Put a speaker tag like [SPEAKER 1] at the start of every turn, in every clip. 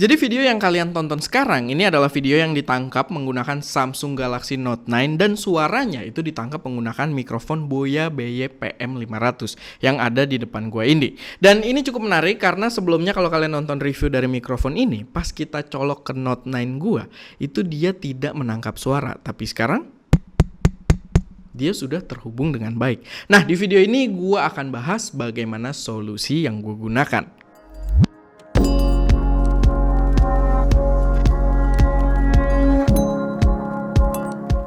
[SPEAKER 1] Jadi video yang kalian tonton sekarang ini adalah video yang ditangkap menggunakan Samsung Galaxy Note 9 dan suaranya itu ditangkap menggunakan mikrofon Boya BY-PM500 yang ada di depan gua ini. Dan ini cukup menarik karena sebelumnya kalau kalian nonton review dari mikrofon ini, pas kita colok ke Note 9 gua, itu dia tidak menangkap suara. Tapi sekarang dia sudah terhubung dengan baik. Nah, di video ini gua akan bahas bagaimana solusi yang gua gunakan.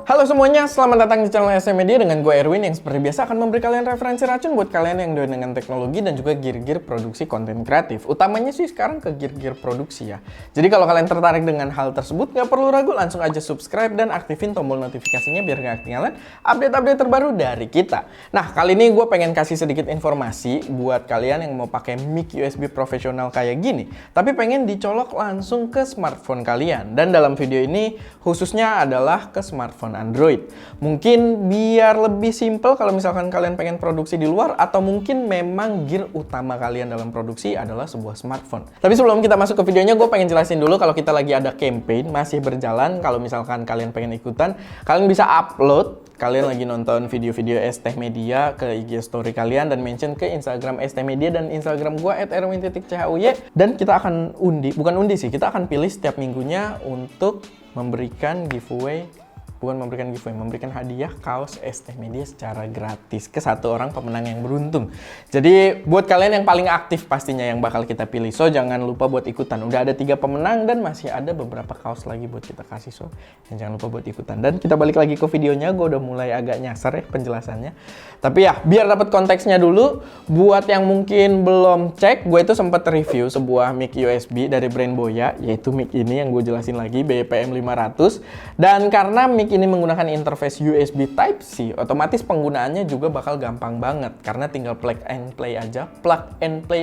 [SPEAKER 1] Halo semuanya, selamat datang di channel SM Media dengan gue Erwin yang seperti biasa akan memberi kalian referensi racun buat kalian yang doyan dengan teknologi dan juga gear-gear produksi konten kreatif. Utamanya sih sekarang ke gear-gear produksi ya. Jadi kalau kalian tertarik dengan hal tersebut, nggak perlu ragu, langsung aja subscribe dan aktifin tombol notifikasinya biar nggak ketinggalan update-update terbaru dari kita. Nah, kali ini gue pengen kasih sedikit informasi buat kalian yang mau pakai mic USB profesional kayak gini, tapi pengen dicolok langsung ke smartphone kalian. Dan dalam video ini khususnya adalah ke smartphone Android. Mungkin biar lebih simple kalau misalkan kalian pengen produksi di luar, atau mungkin memang gear utama kalian dalam produksi adalah sebuah smartphone. Tapi sebelum kita masuk ke videonya, gue pengen jelasin dulu kalau kita lagi ada campaign masih berjalan. Kalau misalkan kalian pengen ikutan, kalian bisa upload kalian lagi nonton video-video ST Media ke IG story kalian dan mention ke Instagram ST Media dan Instagram gue @erwin.chuy, dan kita akan bukan undi sih, kita akan pilih setiap minggunya untuk memberikan memberikan hadiah kaos ST Media secara gratis ke satu orang pemenang yang beruntung. Jadi buat kalian yang paling aktif pastinya yang bakal kita pilih, so jangan lupa buat ikutan. Udah ada 3 pemenang dan masih ada beberapa kaos lagi buat kita kasih, so jangan lupa buat ikutan. Dan kita balik lagi ke videonya, gue udah mulai agak nyasar ya penjelasannya. Tapi ya biar dapat konteksnya dulu, buat yang mungkin belum cek, gue itu sempat review sebuah mic USB dari brand Boya, yaitu mic ini yang gue jelasin lagi, BY-PM500. Dan karena mic ini menggunakan interface USB Type-C, otomatis penggunaannya juga bakal gampang banget karena tinggal plug and play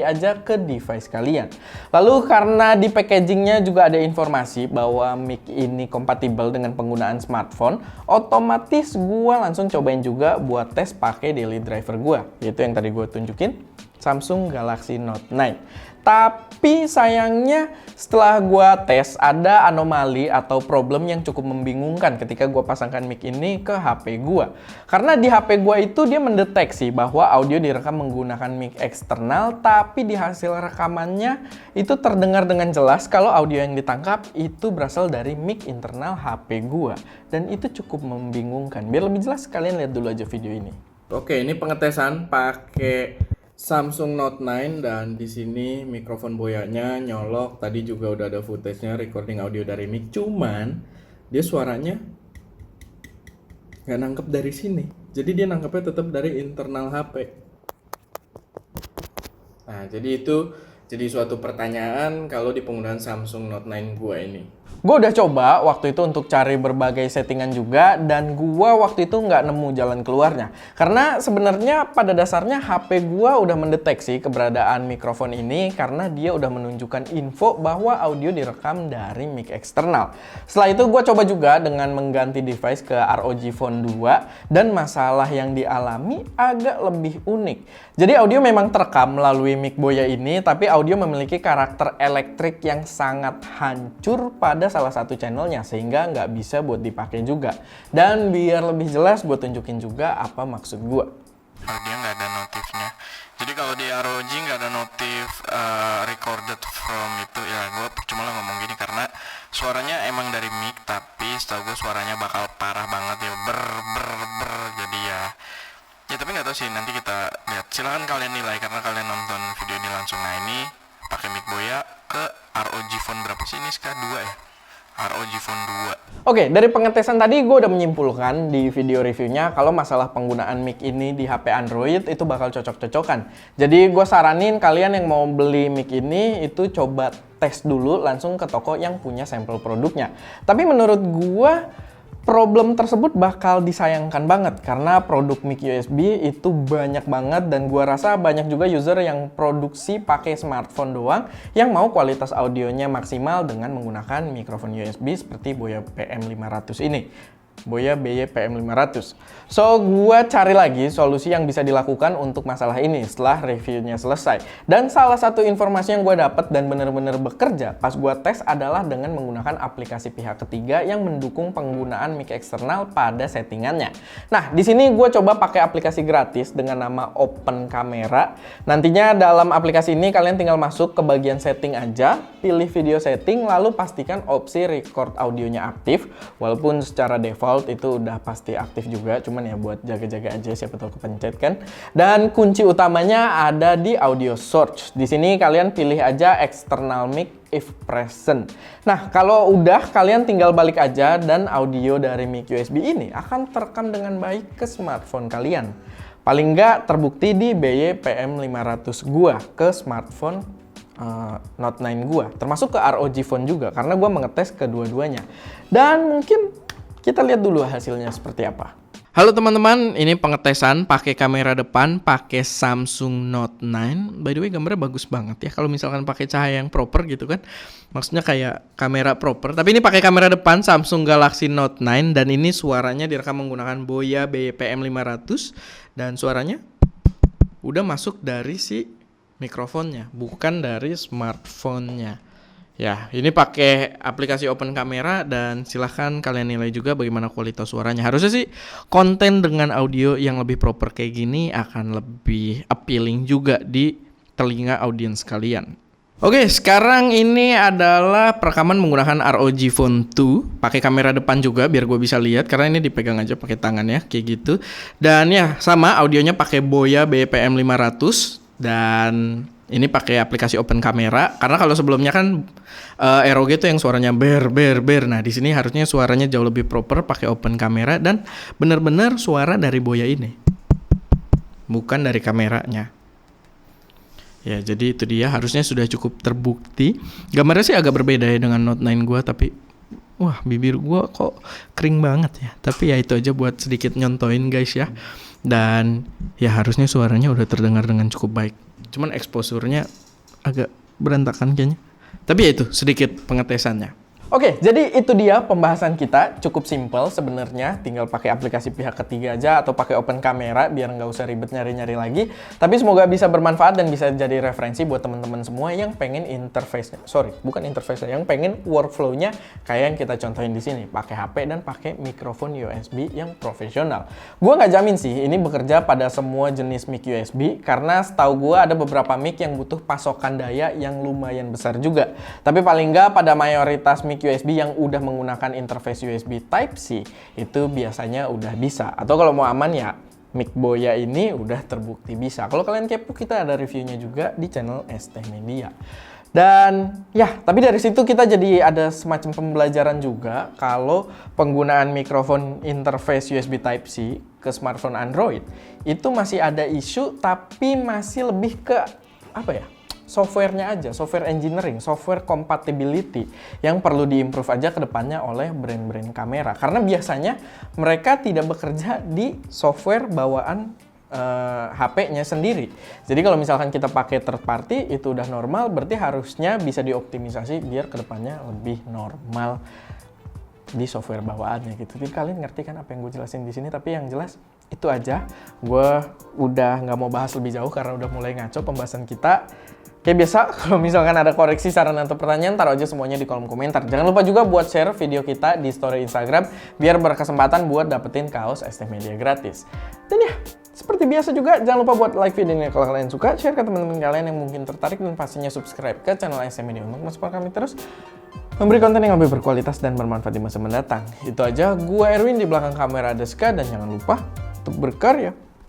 [SPEAKER 1] aja ke device kalian. Lalu karena di packagingnya juga ada informasi bahwa mic ini kompatibel dengan penggunaan smartphone, otomatis gua langsung cobain juga buat tes pakai daily driver gua, yaitu yang tadi gua tunjukin, Samsung Galaxy Note 9. Tapi sayangnya setelah gua tes ada anomali atau problem yang cukup membingungkan ketika gua pasangkan mic ini ke HP gua. Karena di HP gua itu dia mendeteksi bahwa audio direkam menggunakan mic eksternal, tapi di hasil rekamannya itu terdengar dengan jelas kalau audio yang ditangkap itu berasal dari mic internal HP gua. Dan itu cukup membingungkan. Biar lebih jelas kalian lihat dulu aja video ini. Oke, ini pengetesan pakai Samsung Note 9 dan di sini mikrofon Boyanya nyolok. Tadi juga udah ada footage-nya recording audio dari mic, cuman dia suaranya nggak nangkep dari sini. Jadi dia nangkepnya tetap dari internal HP. Nah, jadi itu jadi suatu pertanyaan kalau di penggunaan Samsung Note 9 gua ini. Gue udah coba waktu itu untuk cari berbagai settingan juga, dan gue waktu itu nggak nemu jalan keluarnya. Karena sebenarnya pada dasarnya HP gue udah mendeteksi keberadaan mikrofon ini karena dia udah menunjukkan info bahwa audio direkam dari mic eksternal. Setelah itu gue coba juga dengan mengganti device ke ROG Phone 2, dan masalah yang dialami agak lebih unik. Jadi audio memang terekam melalui mic Boya ini, tapi audio memiliki karakter elektrik yang sangat hancur pada salah satu channelnya, sehingga nggak bisa buat dipakai juga. Dan biar lebih jelas, gue tunjukin juga apa maksud gue.
[SPEAKER 2] Dia nggak ada notifnya. Jadi kalau di ROG nggak ada notif recorded from itu, ya gue cuma lah ngomong gini karena suaranya emang dari mic, tapi setahu gue suaranya bakal parah banget ya, ber. Jadi ya tapi nggak tahu sih, nanti kita lihat. Silahkan kalian nilai karena kalian nonton video ini langsung. Nah, ini pakai mic Boya ke ROG Phone berapa sih ini, SK2 ya? ROG Phone 2.
[SPEAKER 1] Oke, dari pengetesan tadi gue udah menyimpulkan di video reviewnya kalau masalah penggunaan mic ini di HP Android itu bakal cocok-cocokan. Jadi gue saranin kalian yang mau beli mic ini itu coba tes dulu langsung ke toko yang punya sampel produknya. Tapi menurut gue problem tersebut bakal disayangkan banget karena produk mic USB itu banyak banget, dan gua rasa banyak juga user yang produksi pakai smartphone doang yang mau kualitas audionya maksimal dengan menggunakan mikrofon USB seperti Boya PM500 ini. Boya BY-PM500. So, gua cari lagi solusi yang bisa dilakukan untuk masalah ini setelah reviewnya selesai. Dan salah satu informasi yang gue dapat dan benar-benar bekerja pas gua tes adalah dengan menggunakan aplikasi pihak ketiga yang mendukung penggunaan mic eksternal pada settingannya. Nah, di sini gue coba pakai aplikasi gratis dengan nama Open Camera. Nantinya dalam aplikasi ini kalian tinggal masuk ke bagian setting aja, pilih video setting, lalu pastikan opsi record audionya aktif. Walaupun secara default itu udah pasti aktif juga, cuman ya buat jaga-jaga aja siapa tahu kepencet kan. Dan kunci utamanya ada di audio source. Di sini kalian pilih aja external mic if present. Nah, kalau udah kalian tinggal balik aja dan audio dari mic USB ini akan terekam dengan baik ke smartphone kalian. Paling nggak terbukti di BY-PM500 gua ke smartphone Note 9 gua, termasuk ke ROG Phone juga karena gua mengetes kedua-duanya. Dan mungkin kita lihat dulu hasilnya seperti apa. Halo teman-teman, ini pengetesan pakai kamera depan, pakai Samsung Note 9. By the way, gambarnya bagus banget ya. Kalau misalkan pakai cahaya yang proper gitu kan, maksudnya kayak kamera proper. Tapi ini pakai kamera depan Samsung Galaxy Note 9 dan ini suaranya direkam menggunakan Boya BY-PM500 dan suaranya udah masuk dari si mikrofonnya, bukan dari smartphone-nya. Ya, ini pakai aplikasi Open Camera dan silahkan kalian nilai juga bagaimana kualitas suaranya. Harusnya sih konten dengan audio yang lebih proper kayak gini akan lebih appealing juga di telinga audiens kalian. Oke, sekarang ini adalah perekaman menggunakan ROG Phone 2, pakai kamera depan juga biar gue bisa lihat karena ini dipegang aja pakai tangan ya, kayak gitu. Dan ya, sama audionya pakai Boya BY-PM500 dan ini pakai aplikasi Open Camera karena kalau sebelumnya kan ROG itu yang suaranya ber. Nah, di sini harusnya suaranya jauh lebih proper pakai Open Camera dan benar-benar suara dari Boya ini. Bukan dari kameranya. Ya, jadi itu dia, harusnya sudah cukup terbukti. Gambarnya sih agak berbeda ya dengan Note 9 gua, tapi wah, bibir gua kok kering banget ya. Tapi ya itu aja buat sedikit nyontoin guys ya. Dan ya harusnya suaranya udah terdengar dengan cukup baik. Cuman exposure-nya agak berantakan kayaknya. Tapi ya itu sedikit pengetesannya. Oke, jadi itu dia pembahasan kita. Cukup simple sebenarnya, tinggal pakai aplikasi pihak ketiga aja atau pakai Open Camera biar nggak usah ribet nyari-nyari lagi. Tapi semoga bisa bermanfaat dan bisa jadi referensi buat teman-teman semua yang pengen yang pengen workflow-nya kayak yang kita contohin di sini, pakai HP dan pakai mikrofon USB yang profesional. Gua nggak jamin sih ini bekerja pada semua jenis mic USB karena setahu gua ada beberapa mic yang butuh pasokan daya yang lumayan besar juga. Tapi paling nggak pada mayoritas mic USB yang udah menggunakan interface USB Type-C itu biasanya udah bisa. Atau kalau mau aman ya mic Boya ini udah terbukti bisa. Kalau kalian kepo, kita ada reviewnya juga di channel ST Media. Dan ya, tapi dari situ kita jadi ada semacam pembelajaran juga kalau penggunaan mikrofon interface USB Type-C ke smartphone Android itu masih ada isu tapi masih lebih ke apa ya? Software-nya aja, software engineering, software compatibility yang perlu diimprove aja ke depannya oleh brand-brand kamera. Karena biasanya mereka tidak bekerja di software bawaan HP-nya sendiri. Jadi kalau misalkan kita pakai third party itu udah normal, berarti harusnya bisa dioptimisasi biar ke depannya lebih normal di software bawaannya gitu. Jadi kalian ngerti kan apa yang gue jelasin di sini, tapi yang jelas itu aja. Gue udah nggak mau bahas lebih jauh karena udah mulai ngaco pembahasan kita. Kayak biasa, kalau misalkan ada koreksi, saran, atau pertanyaan, taruh aja semuanya di kolom komentar. Jangan lupa juga buat share video kita di story Instagram, biar berkesempatan buat dapetin kaos ST Media gratis. Dan ya, seperti biasa juga, jangan lupa buat like video ini kalau kalian suka, share ke teman-teman kalian yang mungkin tertarik, dan pastinya subscribe ke channel ST Media untuk mensupport kami terus memberi konten yang lebih berkualitas dan bermanfaat di masa mendatang. Itu aja, gue Erwin, di belakang kamera ada Ska, dan jangan lupa untuk berkarya.